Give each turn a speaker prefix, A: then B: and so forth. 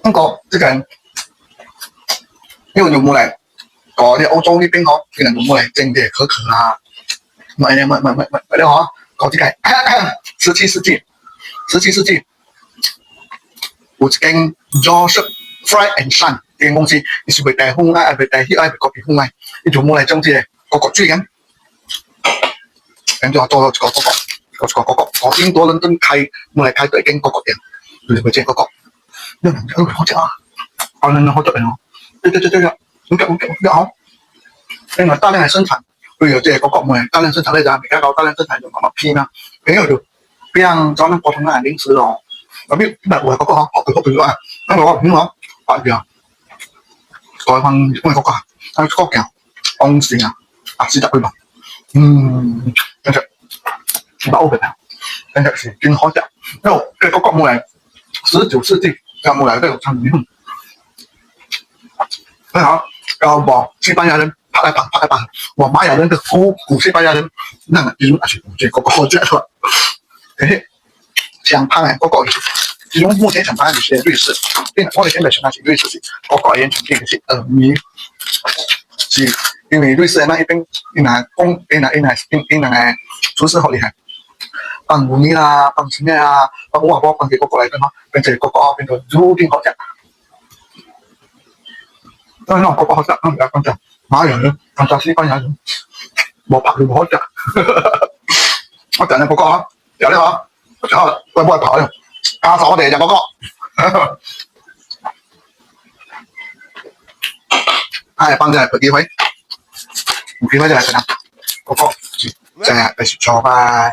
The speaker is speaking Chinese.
A: 香港即係因為有冇嚟嗰啲歐洲呢邊嗬，其實有冇嚟整啲可可啊，唔啲嗬，嗰啲係17世紀有一間 Joseph Fry and Son 呢間公司，佢是賣大風啊，賣大血啊，賣國別風啊，佢就冇嚟整啲個水嘅，咁就做一個嗰邊多倫敦開冇嚟開到一間個店，就是賣這個。好食啊！好特別哦，對，好。另外大量嘅生產，譬如即係嗰個大量生產咧就係比較高，大量生產就慢慢批啦。然後就變咗普通嘅零食咯。咁邊唔係我嗰個好啊，咁我點講？白魚啊，改翻嗰個啊，嗰個叫安士啊，40對吧？跟住包嘅，跟住是真好食。因為嗰個冇嚟19世紀。冇嚟都有參與。很好，然後我西班牙人拍來拍，我瑪雅人的古西班牙人，那個其中是這個好食的，想拍嘅嗰個，其中目前想拍嘅是瑞士，我哋現在想拍是瑞士是嗰個演出嘅是米，是因為瑞士那一邊，因為廚師好厲害。放烏米啦，放什麼啊？放我放幾個過來嘅嘛，變成個變到豬勁好食。因為那個好食，唔係講真，馬來人講真西班牙人冇拍佢好食。我講嘅嗰個啊，有呢個，然後喂冇跑嘅，加咗我哋就嗰個。係幫佢機會，唔機會就係咁，嗰個就係繼續做吧。